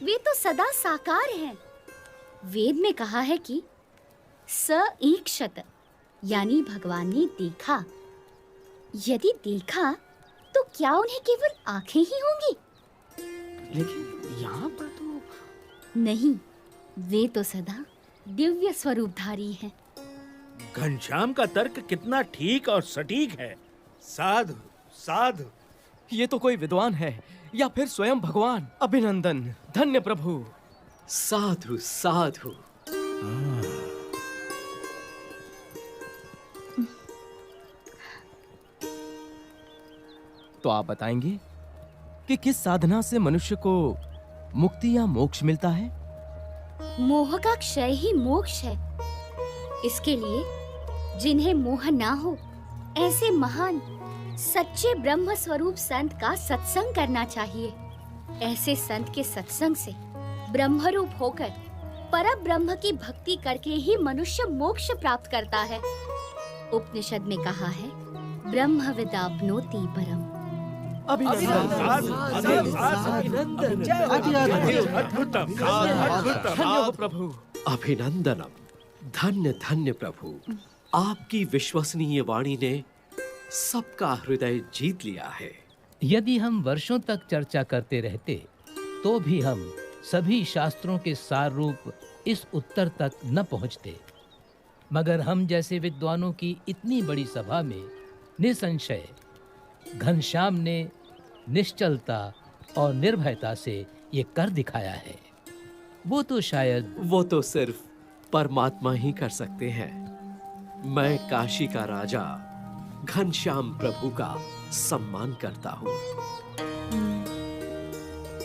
वे तो सदा साकार हैं। वेद में कहा है कि सईक्षत, यानी भगवान ने देखा। यदि देखा तो क्या उन्हें केवल आंखें ही होंगी? लेकिन यहाँ पर तो नहीं, वे तो सदा दिव्य स्वरूपधारी हैं। घनश्याम का तर्क कितना ठीक और सटीक है। साधु साधु। ये तो कोई विद्वान है या फिर स्वयं भगवान। अभिनंदन, धन्य प्रभु। साधु साधु। तो आप बताएंगे कि किस साधना से मनुष्य को मुक्ति या मोक्ष मिलता है? मोह का क्षय ही मोक्ष है। इसके लिए जिन्हें मोह ना हो, ऐसे महान सच्चे ब्रह्म स्वरूप संत का सत्संग करना चाहिए। ऐसे संत के सत्संग से ब्रह्मरूप होकर परम ब्रह्म की भक्ति करके ही मनुष्य मोक्ष प्राप्त करता है। उपनिषद में कहा है, ब्रह्म विदाप्नोति परम। प्रभु अभिनंदनम। धन्य धन्य प्रभु, आपकी विश्वसनीय वाणी ने सबका हृदय जीत लिया है। यदि हम वर्षों तक चर्चा करते रहते तो भी हम सभी शास्त्रों के सार रूप इस उत्तर तक न पहुंचते, मगर हम जैसे विद्वानों की इतनी बड़ी सभा में निसंशय घनश्याम ने निश्चलता और निर्भयता से ये कर दिखाया है। वो तो सिर्फ परमात्मा ही कर सकते हैं। मैं काशी का राजा घनश्याम प्रभु का सम्मान करता हूँ।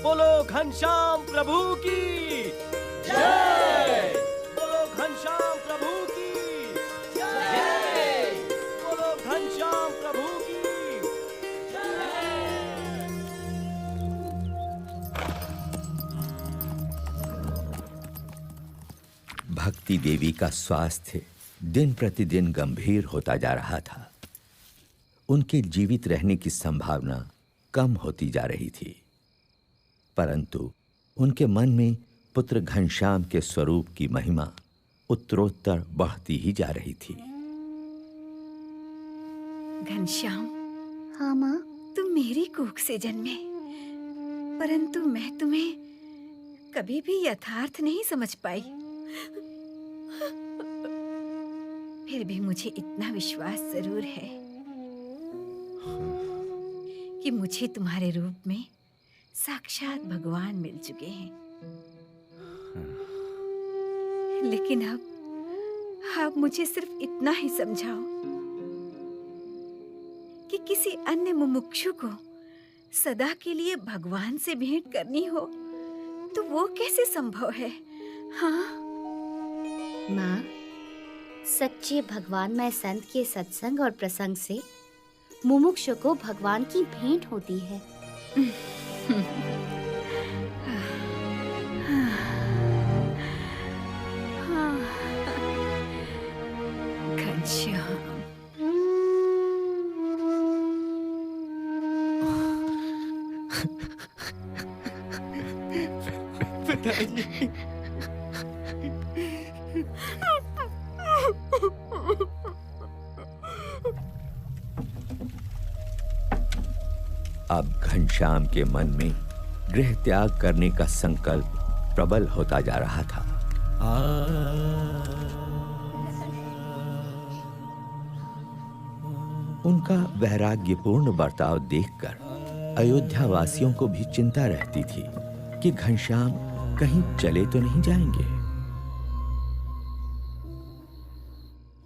बोलो घनश्याम प्रभु की जय। बोलो घनश्याम प्रभु की जय। बोलो घनश्याम प्रभु की भक्ति देवी का स्वास्थ्य दिन प्रतिदिन गंभीर होता जा रहा था। उनके जीवित रहने की संभावना कम होती जा रही थी, परंतु उनके मन में पुत्र घनश्याम के स्वरूप की महिमा उत्तरोत्तर बढ़ती ही जा रही थी। घनश्याम, हाँ माँ? तुम मेरी कोख से जन्मे, परंतु मैं तुम्हें कभी भी यथार्थ नहीं समझ पाई। फिर भी मुझे इतना विश्वास जरूर है कि मुझे तुम्हारे रूप में साक्षात भगवान मिल चुके हैं। लेकिन अब मुझे सिर्फ इतना ही समझाओ कि किसी अन्य मुमुक्षु को सदा के लिए भगवान से भेंट करनी हो तो वो कैसे संभव है? हाँ माँ, सच्चे भगवानमय संत के सत्संग और प्रसंग से मुमुक्षु को भगवान की भेंट होती है। घनश्याम, पिताजी। अब घनश्याम के मन में गृह त्याग करने का संकल्प प्रबल होता जा रहा था। उनका वैराग्यपूर्ण बर्ताव देखकर अयोध्या वासियों को भी चिंता रहती थी कि घनश्याम कहीं चले तो नहीं जाएंगे।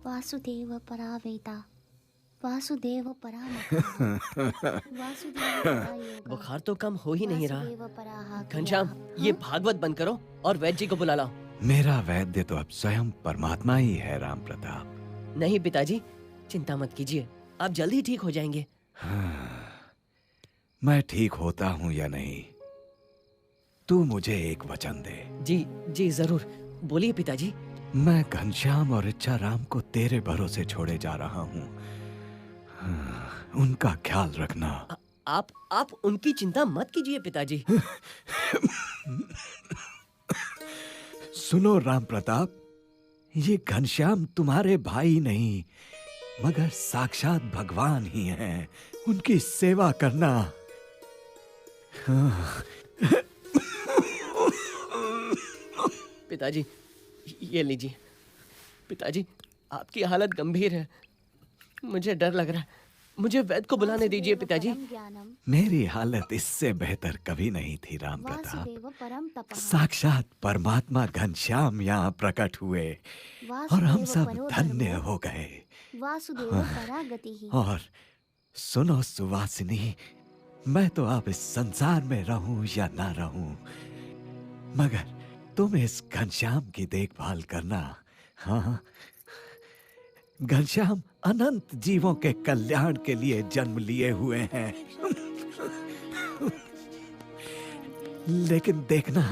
वासुदेव परावेता, वासुदेव परामखः, वासुदेव परायोगः। बुखार तो कम हो ही नहीं रहा। वासुदेव पराहा घनश्याम, ये भागवत बंद करो और वैद्य जी को बुला लाओ। मेरा वैद्य तो अब स्वयं परमात्मा ही है राम प्रताप। नहीं पिताजी, चिंता मत कीजिए, आप जल्दी ठीक हो जाएंगे। मैं ठीक होता हूँ या नहीं, तू मुझे एक वचन दे। जी जी जरूर, बोलिए पिताजी। मैं घनश्याम और इच्छा राम को तेरे भरोसे छोड़े जा रहा हूँ। उनका ख्याल रखना। आप उनकी चिंता मत कीजिए पिताजी। सुनो राम प्रताप, ये घनश्याम तुम्हारे भाई नहीं मगर साक्षात भगवान ही हैं। उनकी सेवा करना। पिताजी ये लीजिए। पिताजी आपकी हालत गंभीर है, मुझे डर लग रहा है, मुझे वैद्य को बुलाने दीजिए पिताजी। मेरी हालत इससे बेहतर कभी नहीं थी राम प्रताप। साक्षात परमात्मा घनश्याम यहाँ प्रकट हुए और हम सब धन्य हो गए। और सुनो सुवासिनी, मैं तो अब इस संसार में रहूं या ना रहूं, मगर तुम इस घनश्याम की देखभाल करना। हाँ, घनश्याम अनंत जीवों के कल्याण के लिए जन्म लिए हुए हैं। लेकिन देखना,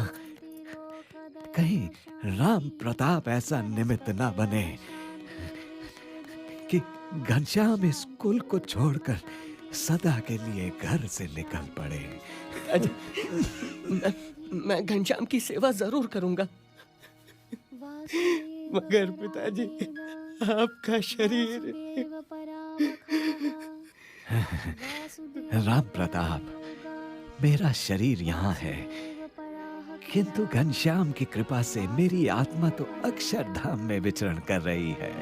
कहीं राम प्रताप ऐसा निमित्त ना बने कि घनश्याम इस कुल को छोड़कर सदा के लिए घर से निकल पड़े। मैं घनश्याम की सेवा जरूर करूंगा, मगर पिताजी आपका शरीर। राम प्रताप, मेरा शरीर यहाँ है, किंतु घनश्याम की कृपा से मेरी आत्मा तो अक्षरधाम में विचरण कर रही है।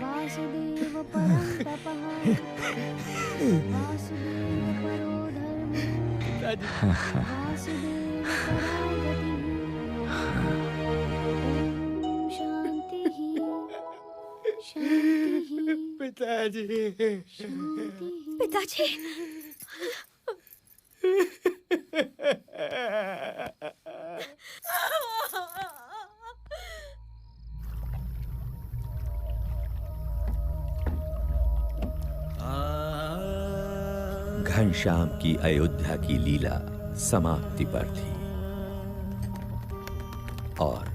पिताजी, पिताजी। घनश्याम की अयोध्या की लीला समाप्ति पर थी और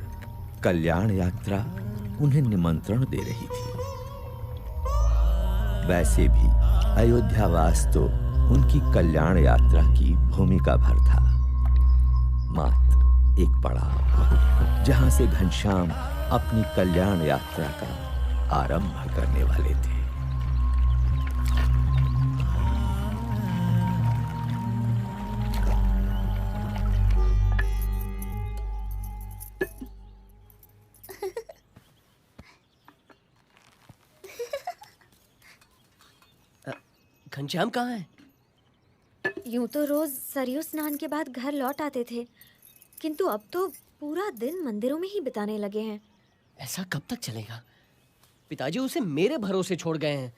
कल्याण यात्रा उन्हें निमंत्रण दे रही थी। वैसे भी अयोध्यावास तो उनकी कल्याण यात्रा की भूमिका भर था, मात्र एक पड़ाव जहां से घनश्याम अपनी कल्याण यात्रा का आरंभ करने वाले थे। घनश्याम कहाँ है? यूं तो रोज सरयू स्नान के बाद घर लौट आते थे, किंतु अब तो पूरा दिन मंदिरों में ही बिताने लगे हैं। ऐसा कब तक चलेगा? पिताजी उसे मेरे भरोसे छोड़ गए हैं।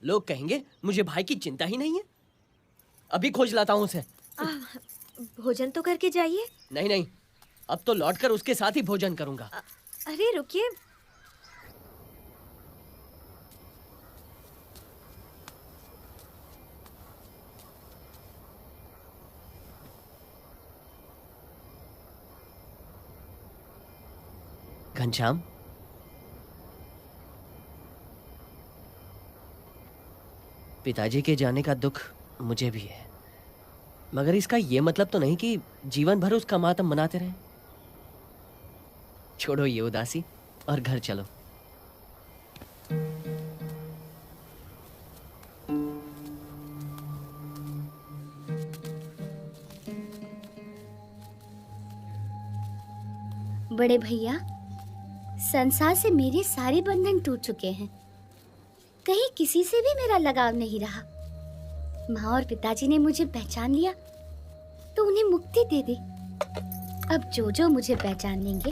लोग कहेंगे मुझे भाई की चिंता ही नहीं है। अभी खोज लाता हूँ उसे। भोजन तो करके जाइए। नहीं नहीं, अब तो लौटकर उसके साथ ही भोजन करूंगा। अरे रुकिए। घनश्याम, पिताजी के जाने का दुख मुझे भी है, मगर इसका ये मतलब तो नहीं कि जीवन भर उसका मातम मनाते रहें। छोड़ो ये उदासी और घर चलो। बड़े भैया, संसार से मेरे सारे बंधन टूट चुके हैं। कहीं किसी से भी मेरा लगाव नहीं रहा। माँ और पिताजी ने मुझे पहचान लिया तो उन्हें मुक्ति दे दी। अब जो जो मुझे पहचान लेंगे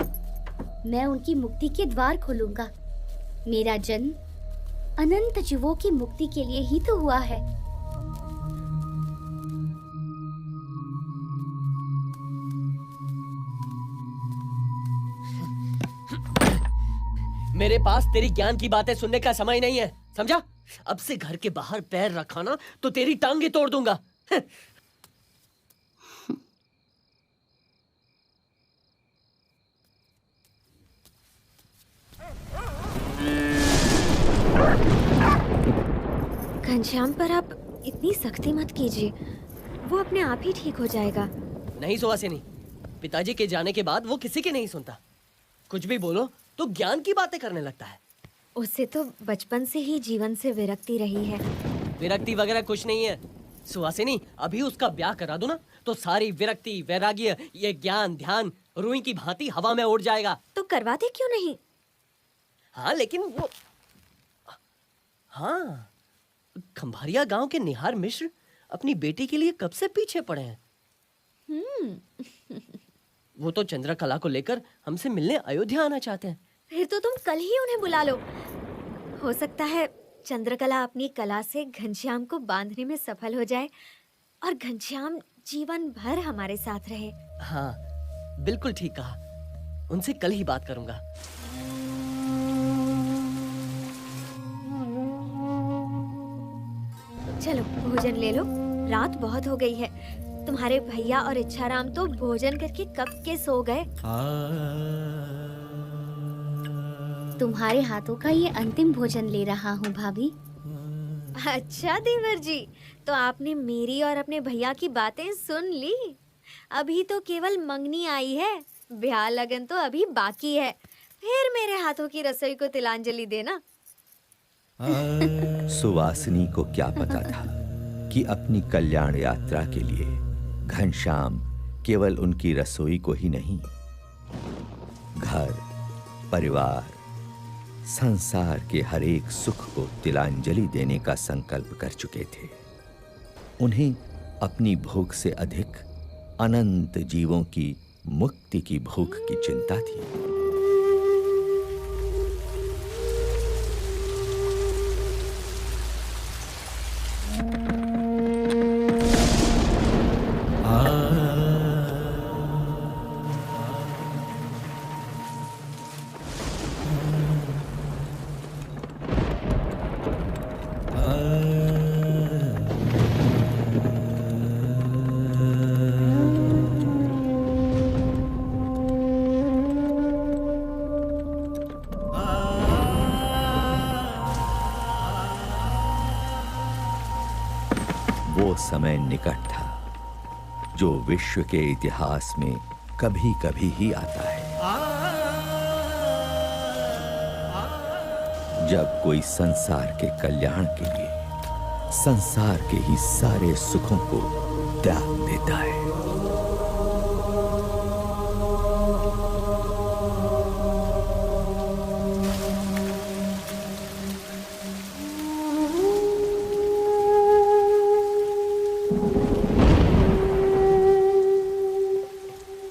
मैं उनकी मुक्ति के द्वार खोलूंगा। मेरा जन्म अनंत जीवों की मुक्ति के लिए ही तो हुआ है। मेरे पास तेरी ज्ञान की बातें सुनने का समय नहीं है, समझा? अब से घर के बाहर पैर रखा ना तो तेरी टांगे तोड़ दूंगा। घनश्याम पर आप इतनी सख्ती मत कीजिए, वो अपने आप ही ठीक हो जाएगा। नहीं सुहासिनी, पिताजी के जाने के बाद वो किसी की नहीं सुनता। कुछ भी बोलो तो ज्ञान की बातें करने लगता है। उसे तो बचपन से ही जीवन से विरक्ति रही है। विरक्ति वगैरह कुछ नहीं है सुहासिनी, अभी उसका ब्याह करा दो ना तो सारी विरक्ति वैराग्य ये ज्ञान ध्यान रुई की भांति हवा में उड़ जाएगा। तो करवाते क्यों नहीं? हाँ लेकिन वो हाँ, खंभारिया गांव के निहार मिश्र अपनी बेटी के लिए कब से पीछे पड़े हैं। वो तो चंद्रकला को लेकर हमसे मिलने अयोध्या आना चाहते हैं। फिर तो तुम कल ही उन्हें बुला लो। हो सकता है चंद्रकला अपनी कला से घनश्याम को बांधने में सफल हो जाए और घनश्याम जीवन भर हमारे साथ रहे। हाँ बिल्कुल ठीक कहा, उनसे कल ही बात करूंगा। चलो भोजन ले लो, रात बहुत हो गई है। तुम्हारे भैया और इच्छाराम तो भोजन करके कब के सो गए। तुम्हारे हाथों का ये अंतिम भोजन ले रहा हूँ भाभी। अच्छा देवर जी, तो आपने मेरी और अपने भैया की बातें सुन ली। अभी तो केवल मंगनी आई है, ब्याह लगन तो अभी बाकी है। फिर मेरे हाथों की रसोई को तिलांजलि देना। सुवासिनी को क्या पता था कि अपनी कल्याण यात्रा के लिए घनश्याम केवल उनकी रसोई को ही नहीं, घर परिवार संसार के हर एक सुख को तिलांजलि देने का संकल्प कर चुके थे। उन्हें अपनी भूख से अधिक अनंत जीवों की मुक्ति की भूख की चिंता थी। वो समय निकट था जो विश्व के इतिहास में कभी कभी ही आता है, जब कोई संसार के कल्याण के लिए संसार के ही सारे सुखों को त्याग देता है।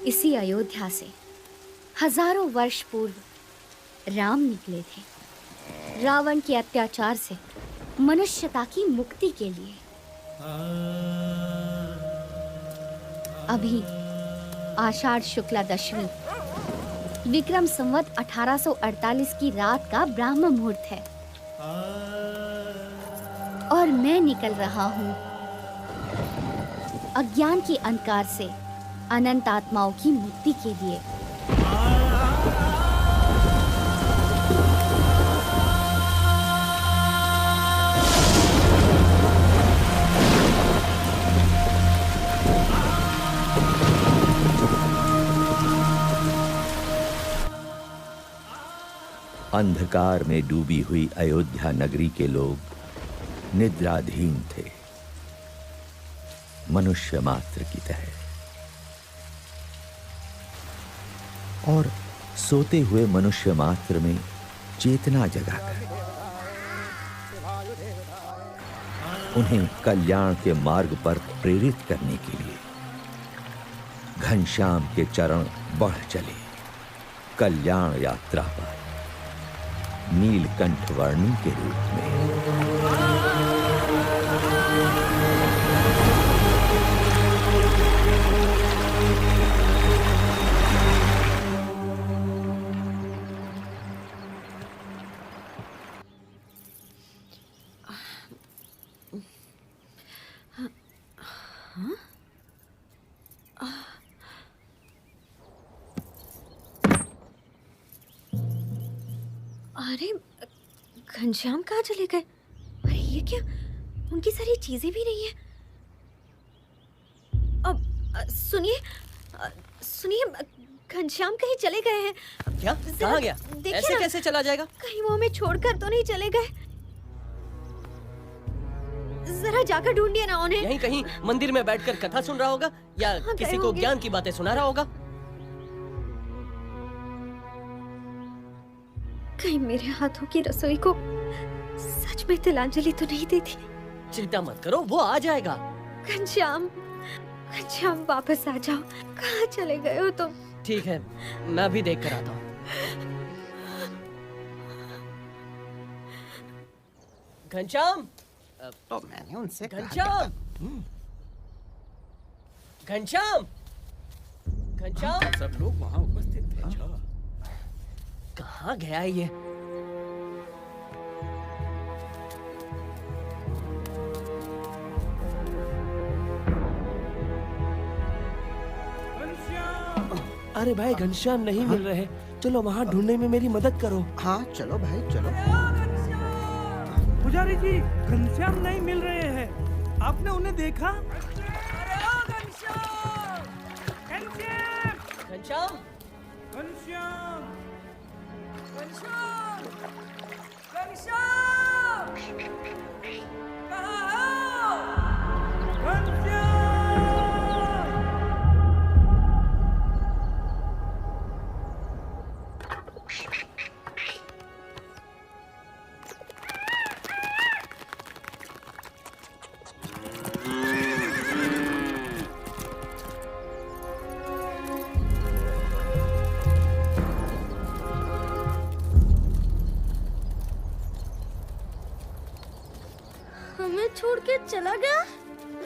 इसी अयोध्या से हजारों वर्ष पूर्व राम निकले थे रावण के अत्याचार से मनुष्यता की मुक्ति के लिए। अभी आषाढ़ शुक्ला दशमी विक्रम संवत 1848 की रात का ब्राह्म मुहूर्त है और मैं निकल रहा हूँ अज्ञान के अंधकार से अनंत आत्माओं की मुक्ति के लिए। अंधकार में डूबी हुई अयोध्या नगरी के लोग निद्राधीन थे, मनुष्य मात्र की तरह, और सोते हुए मनुष्य मात्र में चेतना जगाकर उन्हें कल्याण के मार्ग पर प्रेरित करने के लिए। घनश्याम के चरण बढ़ चले कल्याण यात्रा पर नीलकंठ वर्णि के रूप में। अरे घनश्याम कहाँ चले गए? अरे ये क्या, उनकी सारी चीजें भी नहीं है। अब सुनिए सुनिए, घनश्याम कहीं चले गए हैं। क्या? कहाँ गया? ऐसे कैसे चला जाएगा? कहीं वो हमें छोड़कर तो नहीं चले गए? जरा जाकर ढूंढिए ना उन्हें। यहीं कहीं मंदिर में बैठकर कथा सुन रहा होगा या किसी को ज्ञान की बातें सुना रहा होगा। कहीं मेरे हाथों की रसोई को सच में तिलांजलि तो नहीं देती? चिंता मत करो, वो आ जाएगा। घनश्याम, घनश्याम वापस आ जाओ। कहाँ चले गए हो तुम? ठीक है, मैं भी देख कर आता हूँ। घनश्याम, तो मैंने उनसे घनश्याम, घनश्याम, घनश्याम। सब लोग वहाँ उपस्थित थे। कहाँ गया ये? अरे भाई, घनश्याम नहीं मिल रहे। चलो वहाँ ढूंढने में मेरी मदद करो। हाँ चलो भाई चलो। पुजारी जी, घनश्याम नहीं मिल रहे हैं। आपने उन्हें देखा? घनश्याम, घनश्याम, घनश्याम, घनश्याम, कहाँ हो? घनश्याम। छोड़ के चला गया।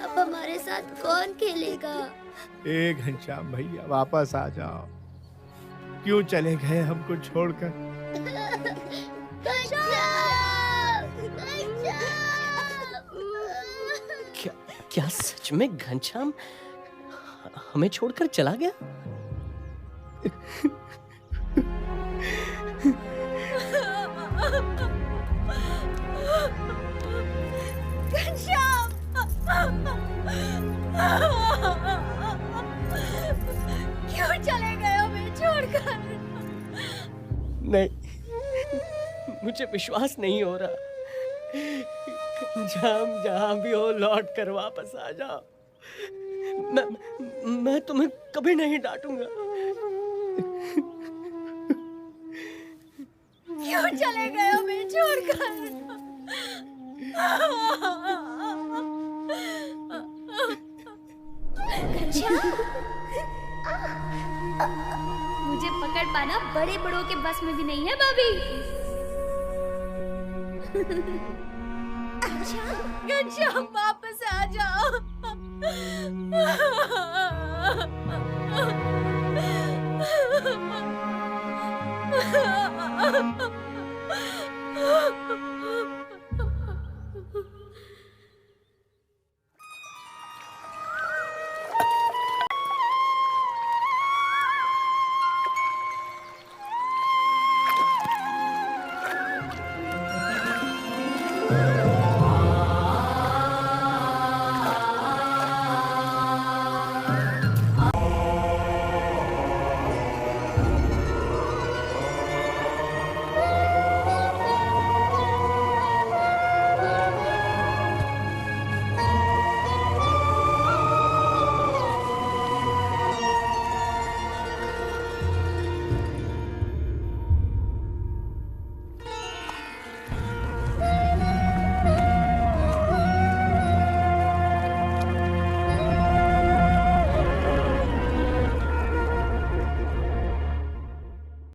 अब हमारे साथ कौन खेलेगा? ए घनश्याम भैया, वापस आ जाओ। क्यों चले गए हमको छोड़कर? क्या सच में घनश्याम हमें छोड़कर चला गया? घनश्याम, क्यों चले गए हमें छोड़कर? नहीं, मुझे विश्वास नहीं हो रहा। जहाँ भी हो, लौट कर वापस आ जाओ। मैं तुम्हें कभी नहीं डांटूंगा। क्यों चले गए हमें छोड़कर? मुझे पकड़ पाना बड़े बड़ों के बस में भी नहीं है भाभी। घनश्याम